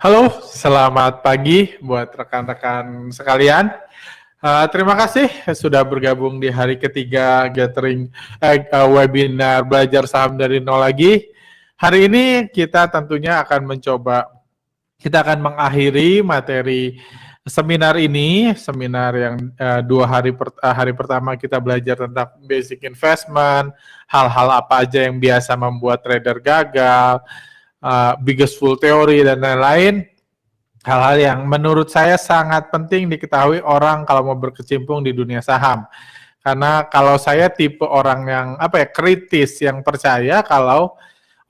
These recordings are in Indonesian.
Halo, selamat pagi buat rekan-rekan sekalian. Terima kasih sudah bergabung di hari ketiga webinar belajar saham dari nol lagi. Hari ini kita tentunya kita akan mengakhiri materi seminar ini, seminar yang hari pertama kita belajar tentang basic investment, hal-hal apa aja yang biasa membuat trader gagal, biggest fool theory dan lain-lain. Hal-hal yang menurut saya sangat penting diketahui orang kalau mau berkecimpung di dunia saham. Karena kalau saya tipe orang yang kritis, yang percaya kalau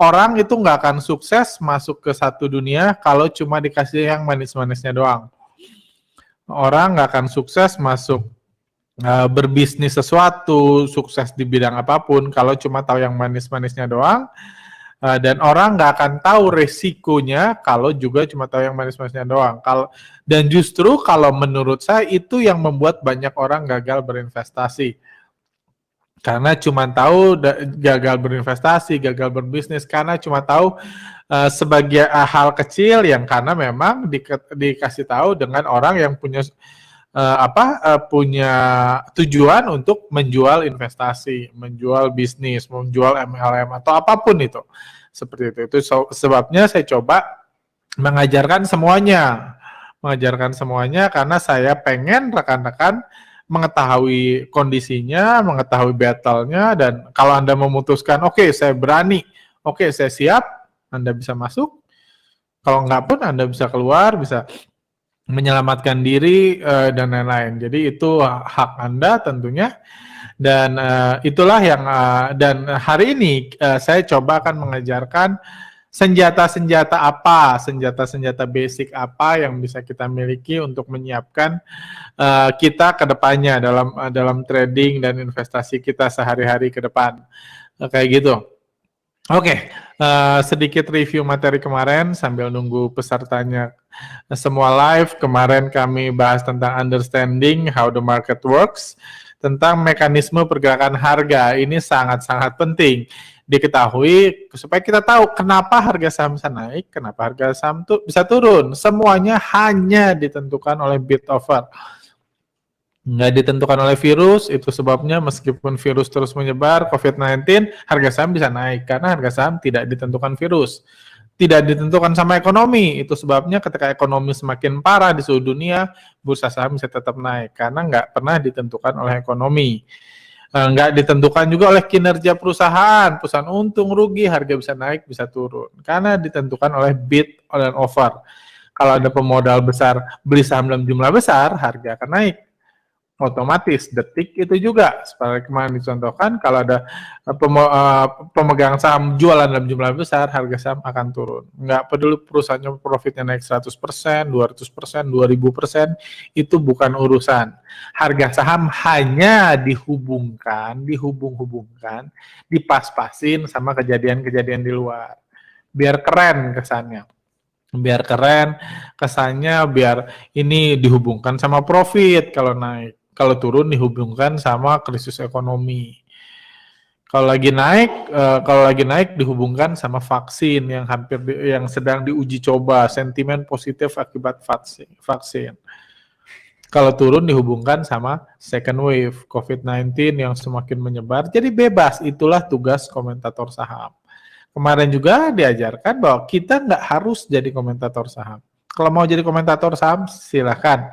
orang itu nggak akan sukses masuk ke satu dunia kalau cuma dikasih yang manis-manisnya doang. Orang nggak akan sukses masuk berbisnis sesuatu, sukses di bidang apapun kalau cuma tahu yang manis-manisnya doang. Dan orang nggak akan tahu resikonya kalau juga cuma tahu yang manis-manisnya doang. Dan justru kalau menurut saya itu yang membuat banyak orang gagal berinvestasi. Karena cuma tahu gagal berinvestasi, gagal berbisnis, karena cuma tahu sebagai hal kecil yang karena memang dikasih tahu dengan orang yang punya punya tujuan untuk menjual investasi, menjual bisnis, menjual MLM atau apapun itu. Seperti itu. Itu sebabnya saya coba mengajarkan semuanya karena saya pengen rekan-rekan mengetahui kondisinya, mengetahui battle-nya, dan kalau Anda memutuskan, oke, saya berani, oke, saya siap, Anda bisa masuk. Kalau enggak pun Anda bisa keluar, bisa menyelamatkan diri dan lain-lain. Jadi itu hak Anda tentunya, dan itulah yang dan hari ini saya coba akan mengajarkan senjata-senjata basic apa yang bisa kita miliki untuk menyiapkan kita ke depannya dalam trading dan investasi kita sehari-hari ke depan. Kayak gitu. Oke, sedikit review materi kemarin sambil nunggu pesertanya semua live. Kemarin kami bahas tentang understanding how the market works, tentang mekanisme pergerakan harga. Ini sangat-sangat penting diketahui supaya kita tahu kenapa harga saham bisa naik, kenapa harga saham bisa turun. Semuanya hanya ditentukan oleh bid offer. Nggak ditentukan oleh virus, itu sebabnya meskipun virus terus menyebar, COVID-19, harga saham bisa naik, karena harga saham tidak ditentukan virus. Tidak ditentukan sama ekonomi, itu sebabnya ketika ekonomi semakin parah di seluruh dunia, bursa saham bisa tetap naik, karena nggak pernah ditentukan oleh ekonomi. Nggak ditentukan juga oleh kinerja perusahaan untung, rugi, harga bisa naik, bisa turun, karena ditentukan oleh bid dan offer. Kalau ada pemodal besar beli saham dalam jumlah besar, harga akan naik. Otomatis detik itu juga seperti kemarin dicontohkan, kalau ada pemegang saham jualan dalam jumlah besar, harga saham akan turun. Nggak peduli perusahaannya profitnya naik 100%, 200%, 2000%, itu bukan urusan. Harga saham hanya dihubungkan, dipas-pasin sama kejadian-kejadian di luar. Biar keren kesannya. Biar ini dihubungkan sama profit kalau naik. Kalau turun dihubungkan sama krisis ekonomi. Kalau lagi naik dihubungkan sama vaksin yang sedang diuji coba, sentimen positif akibat vaksin. Kalau turun dihubungkan sama second wave COVID-19 yang semakin menyebar. Jadi bebas, itulah tugas komentator saham. Kemarin juga diajarkan bahwa kita nggak harus jadi komentator saham. Kalau mau jadi komentator saham, silahkan.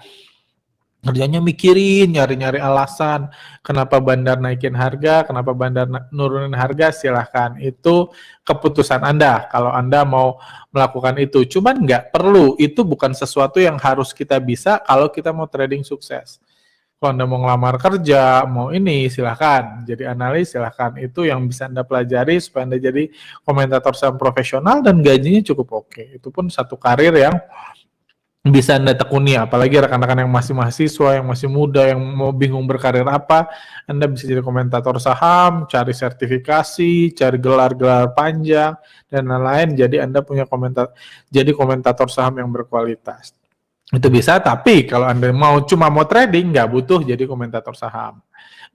Kerjanya mikirin, nyari-nyari alasan, kenapa bandar naikin harga, kenapa bandar nurunin harga, silahkan. Itu keputusan Anda, kalau Anda mau melakukan itu. Cuman nggak perlu, itu bukan sesuatu yang harus kita bisa kalau kita mau trading sukses. Kalau Anda mau ngelamar kerja, mau ini, silahkan. Jadi analis, silahkan. Itu yang bisa Anda pelajari supaya Anda jadi komentator saham profesional dan gajinya cukup oke. Itu pun satu karir yang bisa Anda tekuni, apalagi rekan-rekan yang masih mahasiswa, yang masih muda, yang mau bingung berkarir apa, Anda bisa jadi komentator saham, cari sertifikasi, cari gelar-gelar panjang, dan lain-lain, jadi Anda punya jadi komentator saham yang berkualitas. Itu bisa, tapi kalau Anda cuma mau trading, nggak butuh jadi komentator saham.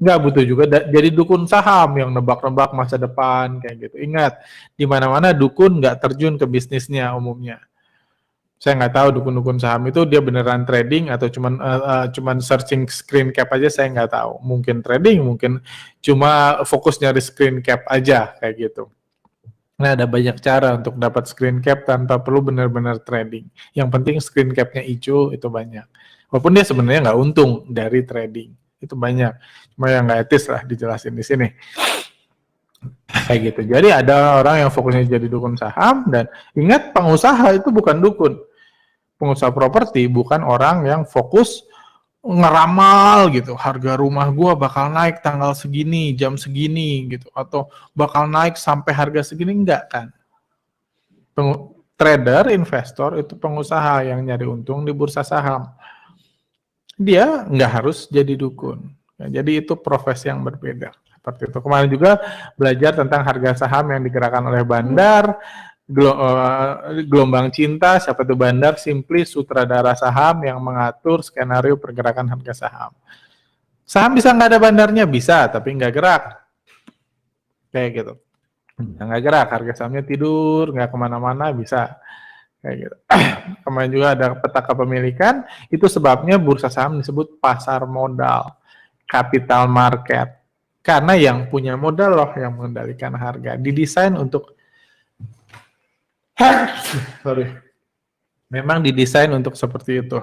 Nggak butuh juga jadi dukun saham yang nebak-nebak masa depan, kayak gitu. Ingat, di mana-mana dukun nggak terjun ke bisnisnya umumnya. Saya nggak tahu dukun-dukun saham itu dia beneran trading atau cuman searching screen cap aja, saya nggak tahu. Mungkin trading, mungkin cuma fokus nyari screen cap aja kayak gitu. Nah, ada banyak cara untuk dapat screen cap tanpa perlu benar-benar trading. Yang penting screen capnya hijau itu banyak. Walaupun dia sebenarnya nggak untung dari trading, itu banyak. Cuma yang nggak etis lah dijelasin di sini. Kayak gitu. Jadi ada orang yang fokusnya jadi dukun saham, dan ingat, pengusaha itu bukan dukun. Pengusaha properti bukan orang yang fokus ngeramal gitu, harga rumah gua bakal naik tanggal segini, jam segini gitu, atau bakal naik sampai harga segini, enggak kan. Trader, investor itu pengusaha yang nyari untung di bursa saham. Dia nggak harus jadi dukun. Ya, jadi itu profesi yang berbeda. Seperti itu. Kemarin juga belajar tentang harga saham yang digerakkan oleh Bandar, gelombang cinta, siapa itu Bandar, simply sutradara saham yang mengatur skenario pergerakan harga saham. Saham bisa nggak ada bandarnya? Bisa, tapi nggak gerak. Kayak gitu. Nggak gerak, harga sahamnya tidur, nggak kemana-mana, bisa. Kayak gitu. Kemarin juga ada peta kepemilikan, itu sebabnya bursa saham disebut pasar modal, capital market. Karena yang punya modal loh yang mengendalikan harga. Didesain untuk memang didesain untuk seperti itu.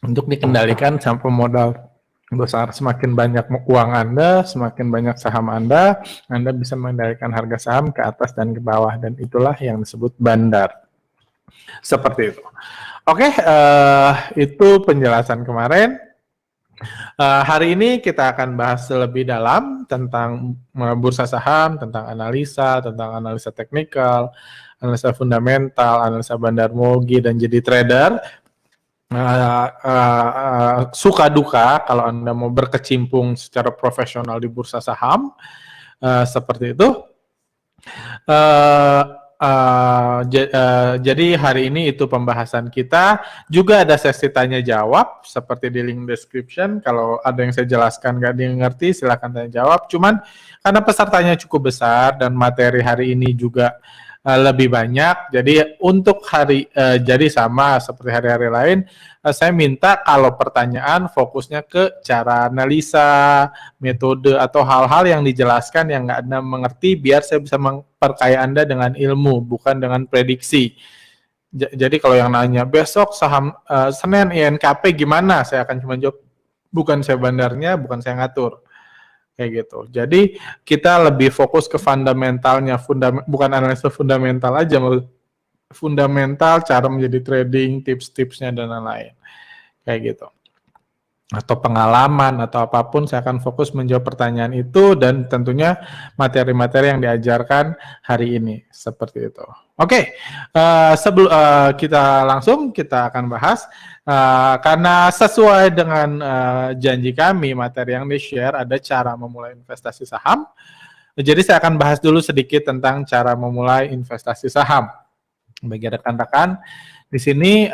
Untuk dikendalikan sama pemodal besar. Semakin banyak uang Anda, semakin banyak saham Anda bisa mengendalikan harga saham ke atas dan ke bawah, dan itulah yang disebut bandar. Seperti itu. Oke, itu penjelasan kemarin. Hari ini kita akan bahas lebih dalam tentang bursa saham, tentang analisa teknikal, analisa fundamental, analisa bandarmogi, dan jadi trader. Suka duka kalau Anda mau berkecimpung secara profesional di bursa saham, seperti itu. Jadi hari ini itu pembahasan kita. Juga ada sesi tanya jawab seperti di link description. Kalau ada yang saya jelaskan nggak ngerti, silakan tanya jawab. Cuman karena pesertanya cukup besar dan materi hari ini juga lebih banyak, jadi untuk jadi sama seperti hari-hari lain, saya minta kalau pertanyaan fokusnya ke cara analisa, metode, atau hal-hal yang dijelaskan yang nggak Anda mengerti, biar saya bisa memperkaya Anda dengan ilmu, bukan dengan prediksi. Jadi kalau yang nanya, besok saham Senin INKP gimana? Saya akan cuma jawab, bukan saya bandarnya, bukan saya ngatur. Kayak gitu. Jadi kita lebih fokus ke fundamentalnya, bukan analisa fundamental aja, fundamental cara menjadi trading, tips-tipsnya dan lain-lain. Kayak gitu. Atau pengalaman atau apapun, saya akan fokus menjawab pertanyaan itu, dan tentunya materi-materi yang diajarkan hari ini seperti itu. Oke, sebelum kita akan bahas, karena sesuai dengan janji kami, materi yang di-share ada cara memulai investasi saham. Jadi saya akan bahas dulu sedikit tentang cara memulai investasi saham. Bagi rekan-rekan di sini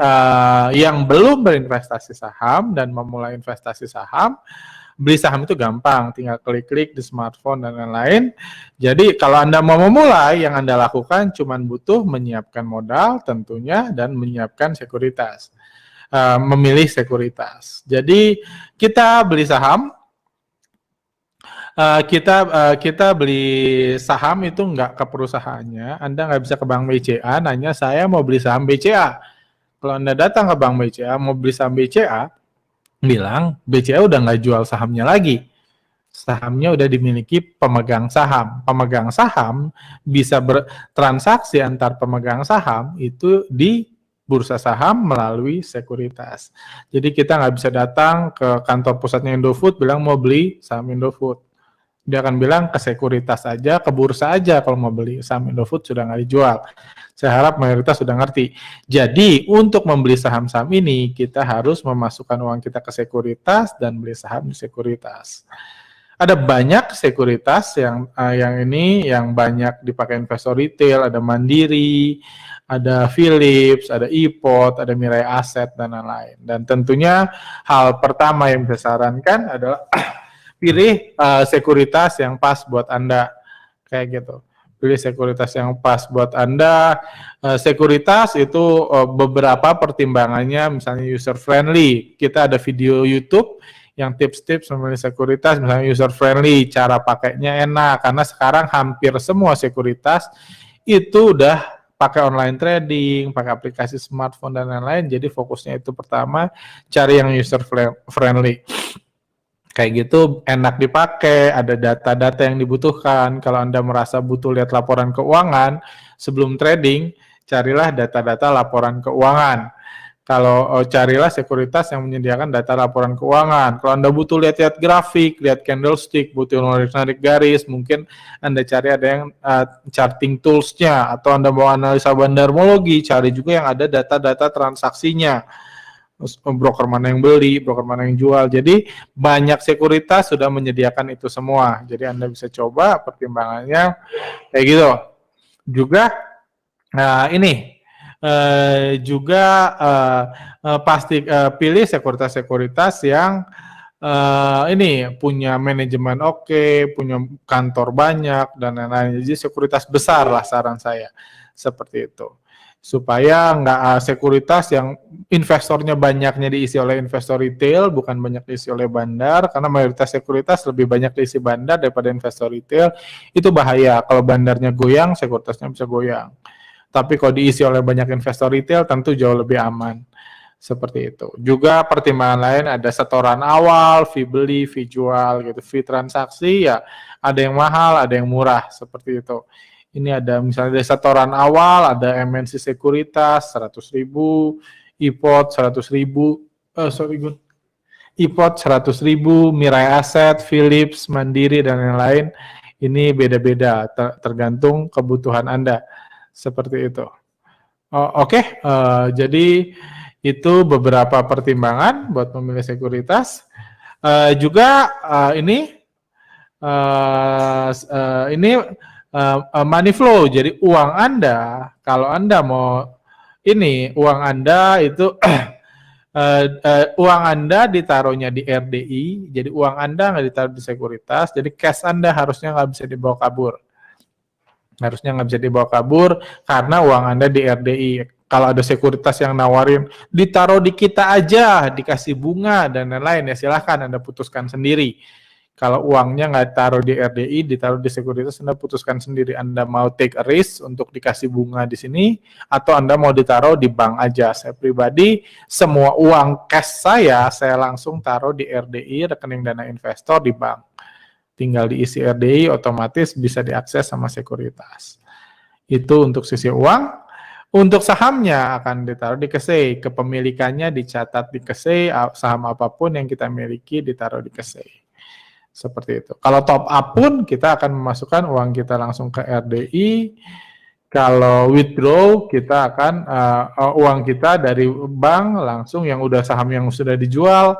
yang belum berinvestasi saham dan memulai investasi saham, beli saham itu gampang, tinggal klik-klik di smartphone dan lain-lain. Jadi kalau Anda mau memulai, yang Anda lakukan cuma butuh menyiapkan modal tentunya dan menyiapkan sekuritas, memilih sekuritas. Jadi kita beli saham, kita beli saham itu nggak ke perusahaannya. Anda nggak bisa ke Bank BCA nanya, saya mau beli saham BCA. Kalau Anda datang ke Bank BCA mau beli saham BCA, bilang BCA udah nggak jual sahamnya lagi. Sahamnya udah dimiliki pemegang saham. Pemegang saham bisa bertransaksi antar pemegang saham itu di bursa saham melalui sekuritas. Jadi kita nggak bisa datang ke kantor pusatnya Indofood bilang mau beli saham Indofood. Dia akan bilang ke sekuritas aja, ke bursa aja kalau mau beli. Saham Indofood sudah nggak dijual. Saya harap mayoritas sudah ngerti. Jadi untuk membeli saham-saham ini, kita harus memasukkan uang kita ke sekuritas dan beli saham di sekuritas. Ada banyak sekuritas yang ini yang banyak dipakai investor retail, ada Mandiri, ada Philips, ada iPod, ada Mirai Aset, dan lain-lain. Dan tentunya hal pertama yang saya sarankan adalah pilih sekuritas yang pas buat Anda, kayak gitu. pilih sekuritas yang pas buat Anda. Sekuritas itu beberapa pertimbangannya, misalnya user friendly. Kita ada video YouTube yang tips-tips memilih sekuritas, misalnya user friendly, cara pakainya enak, karena sekarang hampir semua sekuritas itu udah pakai online trading, pakai aplikasi smartphone dan lain-lain. Jadi fokusnya itu pertama cari yang user friendly. Kayak gitu enak dipakai, ada data-data yang dibutuhkan. Kalau Anda merasa butuh lihat laporan keuangan sebelum trading, carilah data-data laporan keuangan. Kalau carilah sekuritas yang menyediakan data laporan keuangan. Kalau Anda butuh lihat-lihat grafik, lihat candlestick, butuh narik garis, mungkin Anda cari ada yang charting tools-nya, atau Anda mau analisa bandarmologi, cari juga yang ada data-data transaksinya. Broker mana yang beli, broker mana yang jual. Jadi banyak sekuritas sudah menyediakan itu semua. Jadi Anda bisa coba pertimbangannya kayak gitu. Juga juga pasti pilih sekuritas-sekuritas yang ini punya manajemen oke, punya kantor banyak dan lain-lain. Jadi sekuritas besar lah saran saya seperti itu. Supaya nggak sekuritas yang investornya banyaknya diisi oleh investor retail, bukan banyak diisi oleh bandar, karena mayoritas sekuritas lebih banyak diisi bandar daripada investor retail. Itu bahaya. Kalau bandarnya goyang, sekuritasnya bisa goyang. Tapi kalau diisi oleh banyak investor retail tentu jauh lebih aman. Seperti itu. Juga pertimbangan lain ada setoran awal, fee beli, fee jual gitu, fee transaksi ya ada yang mahal, ada yang murah seperti itu. Ini ada misalnya ada setoran awal, ada MNC Sekuritas 100.000, IPOT 100.000, IPOT 100.000, Mirai Aset, Philips, Mandiri dan lain-lain. Ini beda-beda tergantung kebutuhan Anda. Seperti itu. Oke, jadi itu beberapa pertimbangan buat memilih sekuritas. Juga ini money flow. Jadi uang Anda, kalau Anda mau ini uang Anda itu uang Anda ditaruhnya di RDI, jadi uang Anda nggak ditaruh di sekuritas, jadi cash Anda harusnya nggak bisa dibawa kabur. Harusnya nggak bisa dibawa kabur karena uang Anda di RDI. Kalau ada sekuritas yang nawarin ditaruh di kita aja, dikasih bunga dan lain-lain, ya silahkan Anda putuskan sendiri. Kalau uangnya nggak taruh di RDI, ditaruh di sekuritas, Anda putuskan sendiri. Anda mau take a risk untuk dikasih bunga di sini, atau Anda mau ditaruh di bank aja. Saya pribadi, semua uang cash saya langsung taruh di RDI, rekening dana investor di bank. Tinggal diisi RDI, otomatis bisa diakses sama sekuritas. Itu untuk sisi uang. Untuk sahamnya akan ditaruh di KSEI. Kepemilikannya dicatat di KSEI, saham apapun yang kita miliki ditaruh di KSEI. Seperti itu. Kalau top up pun kita akan memasukkan uang kita langsung ke RDI. Kalau withdraw kita akan uang kita dari bank langsung yang udah saham yang sudah dijual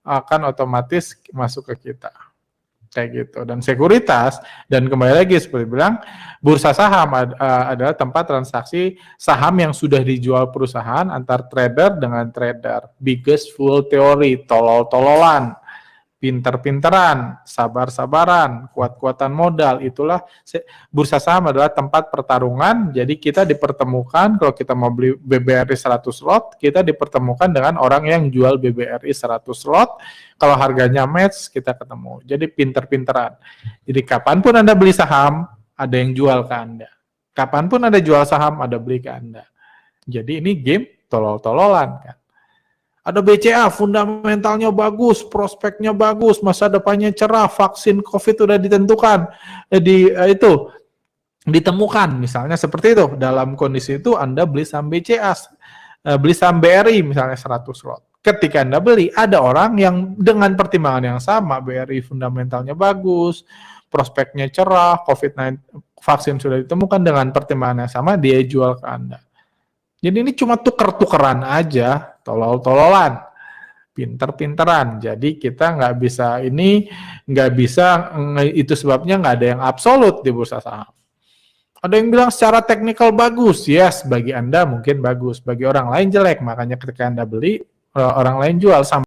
akan otomatis masuk ke kita. Kayak gitu. Dan sekuritas, dan kembali lagi seperti bilang, bursa saham adalah tempat transaksi saham yang sudah dijual perusahaan antar trader dengan trader. Biggest fool theory, tolol-tololan, pinter-pinteran, sabar-sabaran, kuat-kuatan modal. Itulah bursa saham adalah tempat pertarungan. Jadi kita dipertemukan, kalau kita mau beli BBRI 100 lot, kita dipertemukan dengan orang yang jual BBRI 100 lot. Kalau harganya match, kita ketemu. Jadi pinter-pinteran. Jadi kapanpun Anda beli saham, ada yang jual ke Anda. Kapanpun Anda jual saham, ada beli ke Anda. Jadi ini game tolol-tololan kan. Ada BCA, fundamentalnya bagus, prospeknya bagus, masa depannya cerah, vaksin COVID sudah ditentukan, ditemukan, misalnya seperti itu. Dalam kondisi itu Anda beli saham BCA, beli saham BRI misalnya 100 lot. Ketika Anda beli, ada orang yang dengan pertimbangan yang sama, BRI fundamentalnya bagus, prospeknya cerah, COVID-19 vaksin sudah ditemukan, dengan pertimbangan yang sama, dia jual ke Anda. Jadi ini cuma tuker-tukeran aja, tolol-tololan, pinter-pinteran. Jadi kita nggak bisa itu sebabnya nggak ada yang absolut di bursa saham. Ada yang bilang secara teknikal bagus, yes, bagi Anda mungkin bagus, bagi orang lain jelek, makanya ketika Anda beli, orang lain jual. Sama